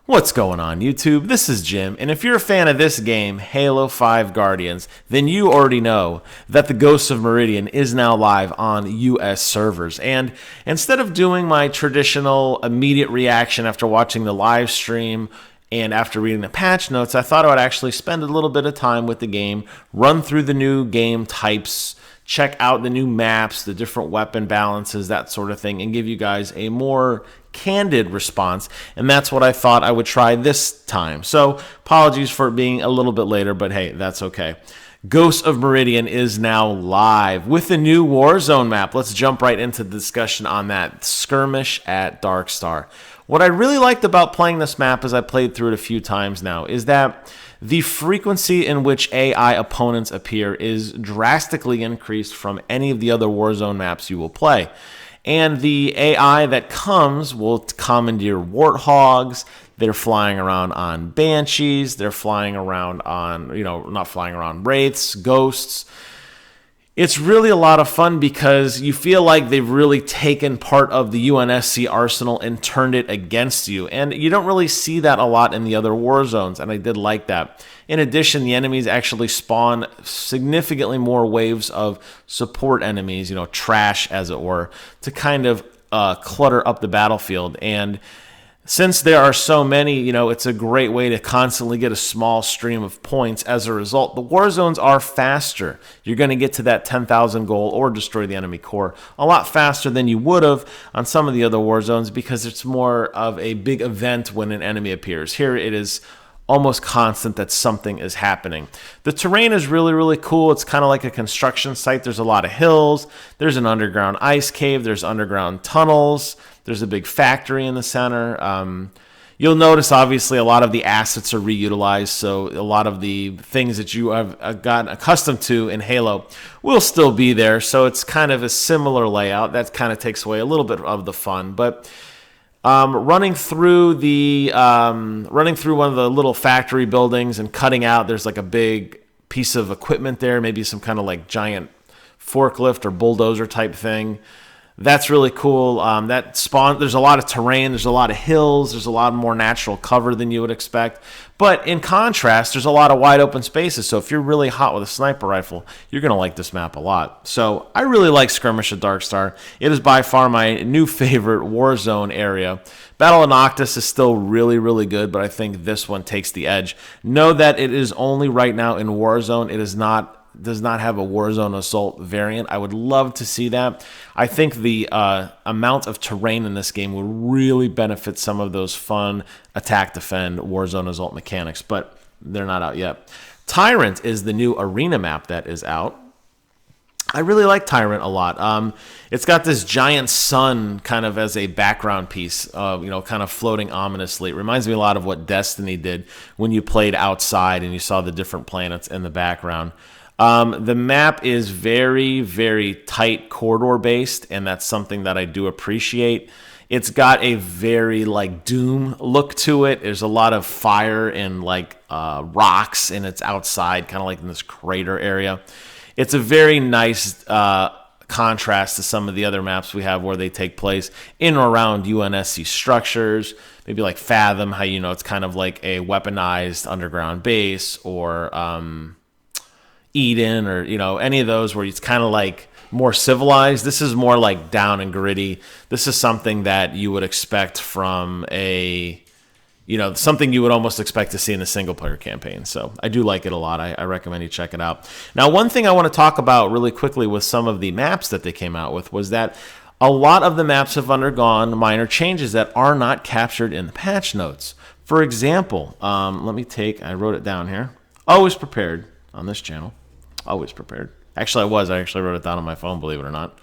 What's going on, YouTube? This is Jim, and if you're a fan of this game, Halo 5 Guardians, then you already know that the Ghost of Meridian is now live on US servers. And instead of doing my traditional immediate reaction after watching the live stream and after reading the patch notes, I thought I would actually spend a little bit of time with the game, run through the new game types, check out the new maps, the different weapon balances, that sort of thing, and give you guys a more candid response. And that's what I thought I would try this time. So apologies for it being a little bit later, but hey, that's okay. Ghost of Meridian is now live with the new Warzone map. Let's jump right into the discussion on that. Skirmish at Darkstar. What I really liked about playing this map, as I played through it a few times now, is that the frequency in which AI opponents appear is drastically increased from any of the other Warzone maps you will play. And the AI that comes will commandeer warthogs. They're flying around on banshees. They're flying around on, not flying around wraiths, ghosts. It's really a lot of fun because you feel like they've really taken part of the UNSC arsenal and turned it against you. And you don't really see that a lot in the other war zones, and I did like that. In addition, the enemies actually spawn significantly more waves of support enemies, trash as it were, to kind of clutter up the battlefield. And since there are so many, it's a great way to constantly get a small stream of points. As a result, the war zones are faster. You're going to get to that 10,000 goal or destroy the enemy core a lot faster than you would have on some of the other war zones because it's more of a big event when an enemy appears. Here it is almost constant that something is happening. The terrain is really, really cool. It's kind of like a construction site. There's a lot of hills. There's an underground ice cave. There's underground tunnels. There's a big factory in the center. You'll notice, obviously, a lot of the assets are reutilized, so a lot of the things that you have gotten accustomed to in Halo will still be there, so it's kind of a similar layout. That kind of takes away a little bit of the fun, but running through one of the little factory buildings and cutting out, there's like a big piece of equipment there, maybe some kind of like giant forklift or bulldozer type thing. That's really cool. There's a lot of terrain, there's a lot of hills, there's a lot more natural cover than you would expect. But in contrast, there's a lot of wide open spaces. So if you're really hot with a sniper rifle, you're going to like this map a lot. So I really like Skirmish at Darkstar. It is by far my new favorite Warzone area. Battle of Noctis is still really, really good, but I think this one takes the edge. Know that it is only right now in Warzone. It does not have a Warzone Assault variant. I would love to see that. I think the amount of terrain in this game would really benefit some of those fun attack-defend Warzone Assault mechanics, but they're not out yet. Tyrant is the new arena map that is out. I really like Tyrant a lot. It's got this giant sun kind of as a background piece, kind of floating ominously. It reminds me a lot of what Destiny did when you played outside and you saw the different planets in the background. The map is very, very tight corridor based, and that's something that I do appreciate. It's got a very Doom look to it. There's a lot of fire and rocks, and it's outside, kind of like in this crater area. It's a very nice contrast to some of the other maps we have where they take place in or around UNSC structures. Maybe like Fathom, how it's kind of like a weaponized underground base, or Eden, or any of those where it's kind of like more civilized. This is more like down and gritty. This is something that you would expect from something you would almost expect to see in a single player campaign. So I do like it a lot. I recommend you check it out. Now, one thing I want to talk about really quickly with some of the maps that they came out with was that a lot of the maps have undergone minor changes that are not captured in the patch notes. For example, I wrote it down here. Always prepared on this channel. Always prepared. Actually, I actually wrote it down on my phone, believe it or not.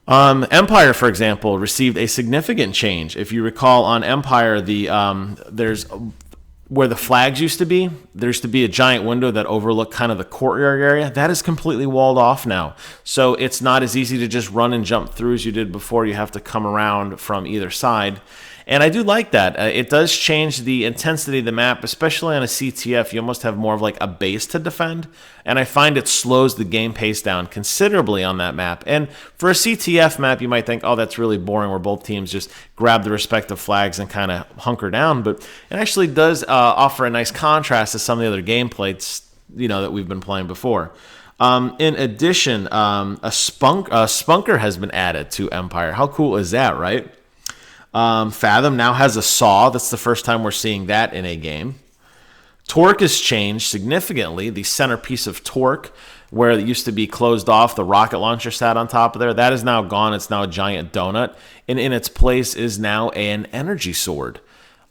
Empire, for example, received a significant change. If you recall, on Empire, there's where the flags used to be. There used to be a giant window that overlooked kind of the courtyard area. That is completely walled off now. So it's not as easy to just run and jump through as you did before. You have to come around from either side. And I do like that. It does change the intensity of the map, especially on a CTF. You almost have more of like a base to defend. And I find it slows the game pace down considerably on that map. And for a CTF map, you might think, oh, that's really boring, where both teams just grab the respective flags and kind of hunker down. But it actually does offer a nice contrast to some of the other gameplays, that we've been playing before. In addition, a spunker has been added to Empire. How cool is that, right? Fathom now has a saw. That's the first time we're seeing that in a game. Torque has changed significantly. The centerpiece of Torque, where it used to be closed off, the rocket launcher sat on top of there. That is now gone. It's now a giant donut. And in its place is now an energy sword.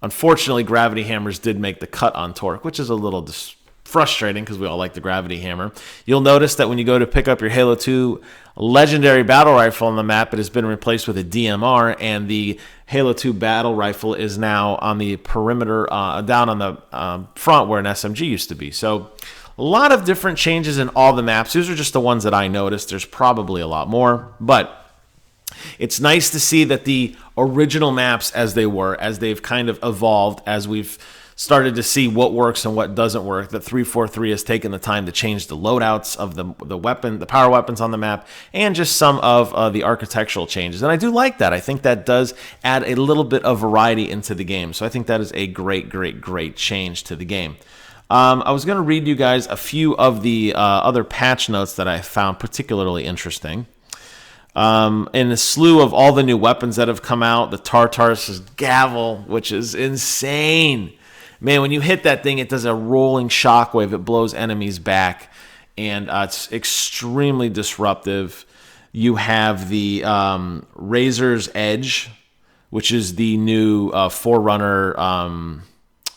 Unfortunately, gravity hammers did make the cut on Torque, which is a little frustrating because we all like the gravity hammer. You'll notice that when you go to pick up your Halo 2 legendary battle rifle on the map, it has been replaced with a DMR, and the Halo 2 battle rifle is now on the perimeter, down on the front where an SMG used to be. So a lot of different changes in all the maps. These are just the ones that I noticed. There's probably a lot more, but it's nice to see that the original maps as they've kind of evolved, as we've started to see what works and what doesn't work, that 343 has taken the time to change the loadouts of the power weapons on the map, and just some of the architectural changes. And I do like that. I think that does add a little bit of variety into the game. So I think that is a great, great, great change to the game. I was going to read you guys a few of the other patch notes that I found particularly interesting. In the slew of all the new weapons that have come out, the Tartarus Gavel, which is insane. Man, when you hit that thing, it does a rolling shockwave. It blows enemies back, and it's extremely disruptive. You have the Razor's Edge, which is the new Forerunner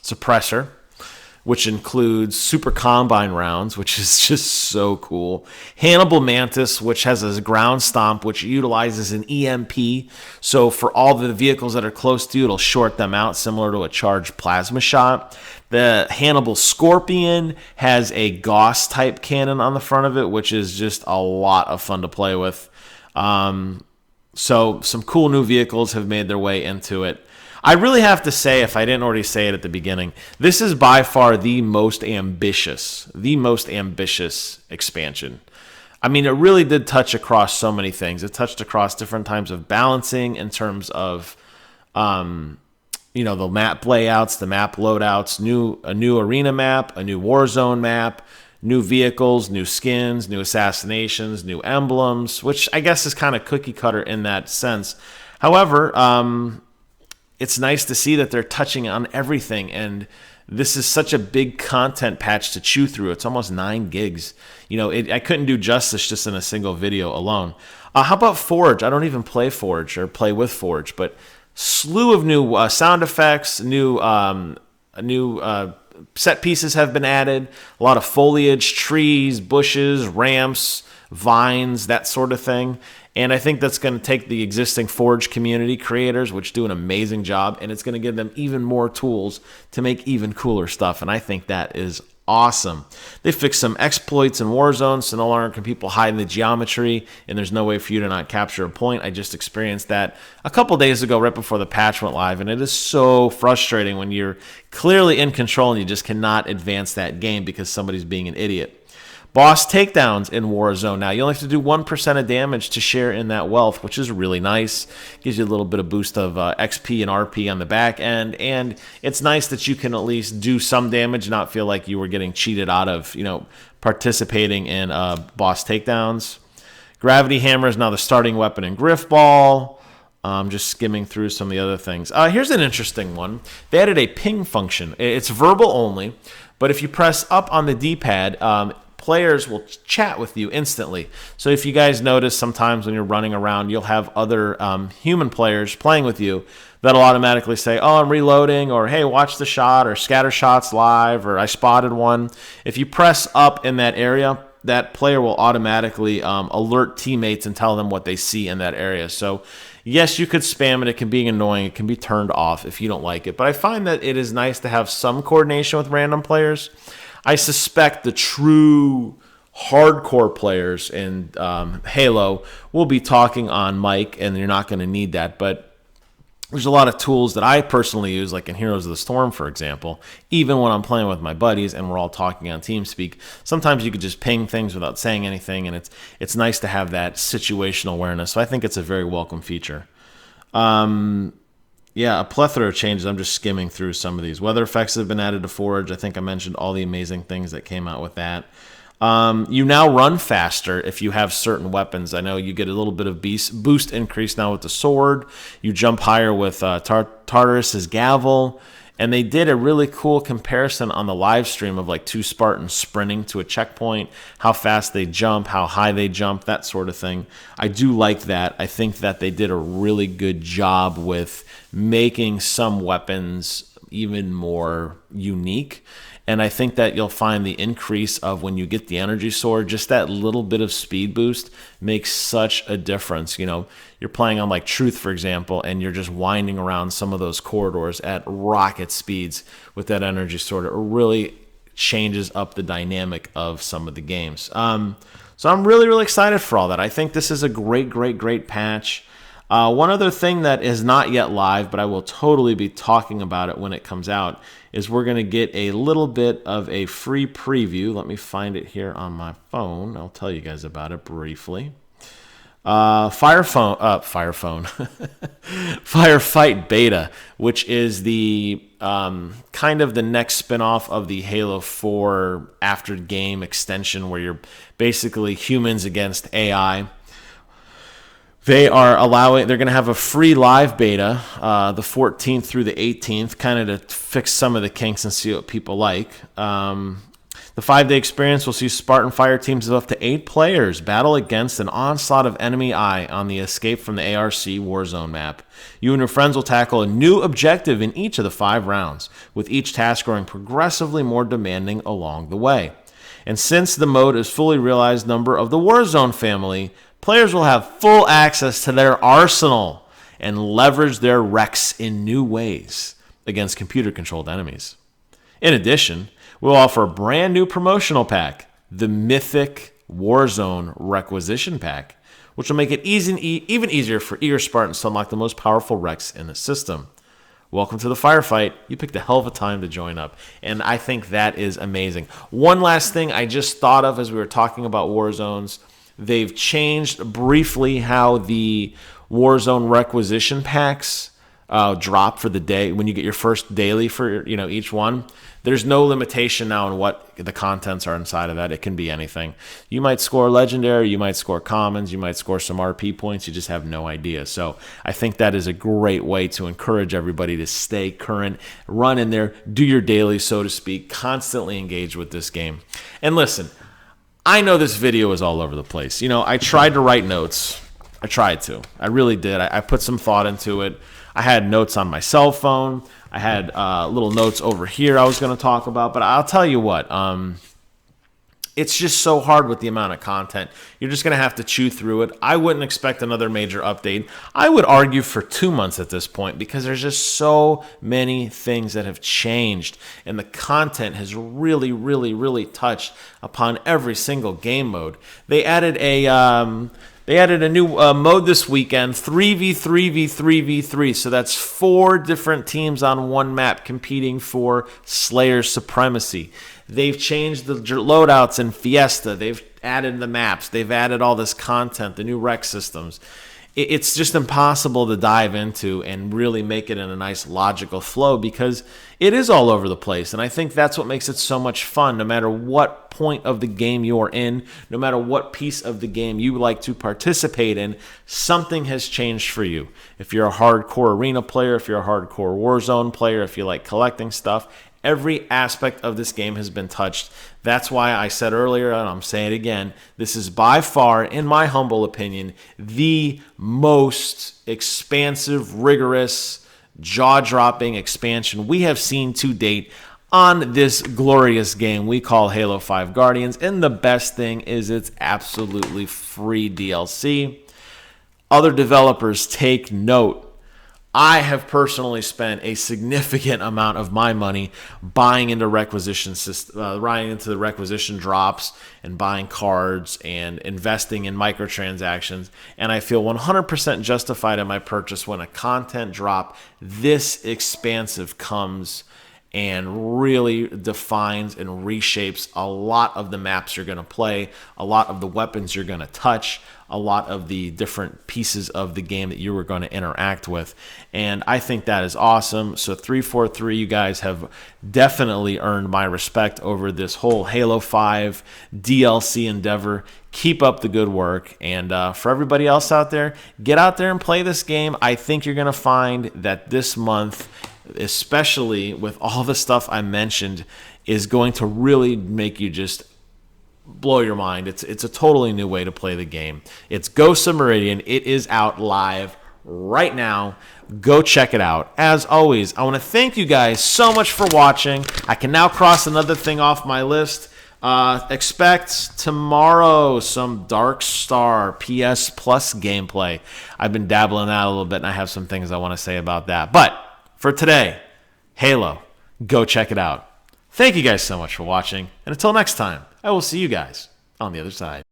suppressor, which includes Super Combine rounds, which is just so cool. Hannibal Mantis, which has a ground stomp, which utilizes an EMP. So for all the vehicles that are close to you, it'll short them out, similar to a charged plasma shot. The Hannibal Scorpion has a Gauss type cannon on the front of it, which is just a lot of fun to play with. So some cool new vehicles have made their way into it. I really have to say, if I didn't already say it at the beginning, this is by far the most ambitious expansion. I mean, it really did touch across so many things. It touched across different types of balancing in terms of, the map layouts, the map loadouts, a new arena map, a new Warzone map, new vehicles, new skins, new assassinations, new emblems, which I guess is kind of cookie cutter in that sense. However, it's nice to see that they're touching on everything, and this is such a big content patch to chew through. It's almost 9 gigs. I couldn't do justice just in a single video alone. How about Forge? I don't even play Forge or play with Forge, but slew of new sound effects, new set pieces have been added, a lot of foliage, trees, bushes, ramps, vines, that sort of thing. And I think that's going to take the existing Forge community creators, which do an amazing job, and it's going to give them even more tools to make even cooler stuff. And I think that is awesome. They fixed some exploits in Warzone, so no longer can people hide in the geometry, and there's no way for you to not capture a point. I just experienced that a couple days ago, right before the patch went live, and it is so frustrating when you're clearly in control and you just cannot advance that game because somebody's being an idiot. Boss takedowns in Warzone now. You only have to do 1% of damage to share in that wealth, which is really nice. Gives you a little bit of boost of XP and RP on the back end, and it's nice that you can at least do some damage, not feel like you were getting cheated out of, participating in boss takedowns. Gravity hammer is now the starting weapon in Griffball. Just skimming through some of the other things. Here's an interesting one. They added a ping function. It's verbal only, but if you press up on the D-pad, players will chat with you instantly. So if you guys notice, sometimes when you're running around, you'll have other human players playing with you that'll automatically say, oh, I'm reloading, or hey, watch the shot, or scatter shots live, or I spotted one. If you press up in that area, that player will automatically alert teammates and tell them what they see in that area. So yes, you could spam it. It can be annoying. It can be turned off if you don't like it. But I find that it is nice to have some coordination with random players. I suspect the true hardcore players in Halo will be talking on mic, and you're not going to need that. But there's a lot of tools that I personally use, like in Heroes of the Storm, for example. Even when I'm playing with my buddies and we're all talking on TeamSpeak, sometimes you could just ping things without saying anything, and it's nice to have that situational awareness. So I think it's a very welcome feature. Yeah, a plethora of changes. I'm just skimming through some of these. Weather effects have been added to Forge. I think I mentioned all the amazing things that came out with that. You now run faster if you have certain weapons. I know you get a little bit of boost increase now with the sword. You jump higher with Tartarus Gavel. And they did a really cool comparison on the live stream of like two Spartans sprinting to a checkpoint, how fast they jump, how high they jump, that sort of thing. I do like that. I think that they did a really good job with making some weapons even more unique. And I think that you'll find the increase of when you get the energy sword, just that little bit of speed boost makes such a difference. You know, you're playing on like Truth, for example, and you're just winding around some of those corridors at rocket speeds with that energy sword. It really changes up the dynamic of some of the games. So I'm really, really excited for all that. I think this is a great, great, great patch. One other thing that is not yet live, but I will totally be talking about it when it comes out, is we're going to get a little bit of a free preview. Let me find it here on my phone. I'll tell you guys about it briefly. Firefight Beta, which is the kind of the next spinoff of the Halo 4 after game extension, where you're basically humans against AI. They're going to have a free live beta the 14th through the 18th, kind of to fix some of the kinks and see what people like. The 5-day experience will see Spartan fire teams of up to 8 players battle against an onslaught of enemy eye on the Escape from the ARC Warzone map. You and your friends will tackle a new objective in each of the 5 rounds, with each task growing progressively more demanding along the way. And since the mode is fully realized member of the Warzone family, players will have full access to their arsenal and leverage their Rex in new ways against computer-controlled enemies. In addition, we'll offer a brand new promotional pack, the Mythic Warzone Requisition Pack, which will make it even easier for eager Spartans to unlock the most powerful Rex in the system. Welcome to the firefight. You picked a hell of a time to join up, and I think that is amazing. One last thing I just thought of as we were talking about Warzones. They've changed briefly how the Warzone requisition packs drop for the day when you get your first daily for each one. There's no limitation now on what the contents are inside of that. It can be anything. You might score legendary, you might score commons, you might score some RP points. You just have no idea. So I think that is a great way to encourage everybody to stay current, run in there, do your daily, so to speak, constantly engage with this game. And listen, I know this video is all over the place. I tried to write notes. I really did. I put some thought into it. I had notes on my cell phone. I had little notes over here I was going to talk about. But I'll tell you what, it's just so hard with the amount of content. You're just going to have to chew through it. I wouldn't expect another major update. I would argue for 2 months at this point, because there's just so many things that have changed, and the content has really, really, really touched upon every single game mode. They added a new mode this weekend, 3v3v3v3. So that's 4 different teams on one map competing for Slayer supremacy. They've changed the loadouts in Fiesta. They've added the maps. They've added all this content, the new rec systems. It's just impossible to dive into and really make it in a nice logical flow, because it is all over the place. And I think that's what makes it so much fun, no matter what point of the game you're in, no matter what piece of the game you like to participate in, something has changed for you. If you're a hardcore arena player, if you're a hardcore Warzone player, if you like collecting stuff, every aspect of this game has been touched. That's why I said earlier, and I'm saying it again, this is by far, in my humble opinion, the most expansive, rigorous, jaw-dropping expansion we have seen to date on this glorious game we call Halo 5 Guardians. And the best thing is it's absolutely free DLC. Other developers, take note. I have personally spent a significant amount of my money buying into buying into the requisition drops and buying cards and investing in microtransactions. And I feel 100% justified in my purchase when a content drop this expansive comes and really defines and reshapes a lot of the maps you're going to play, a lot of the weapons you're going to touch, a lot of the different pieces of the game that you were going to interact with. And I think that is awesome. So 343, you guys have definitely earned my respect over this whole Halo 5 DLC endeavor. Keep up the good work. And for everybody else out there, get out there and play this game. I think you're going to find that this month, especially with all the stuff I mentioned, is going to really make you just blow your mind. It's a totally new way to play the game. It's Ghosts of Meridian. It is out live right now. Go check it out. As always, I want to thank you guys so much for watching. I can now cross another thing off my list. Expect tomorrow some Darkstar PS Plus gameplay. I've been dabbling in that a little bit, and I have some things I want to say about that. But for today, Halo, go check it out. Thank you guys so much for watching, and until next time, I will see you guys on the other side.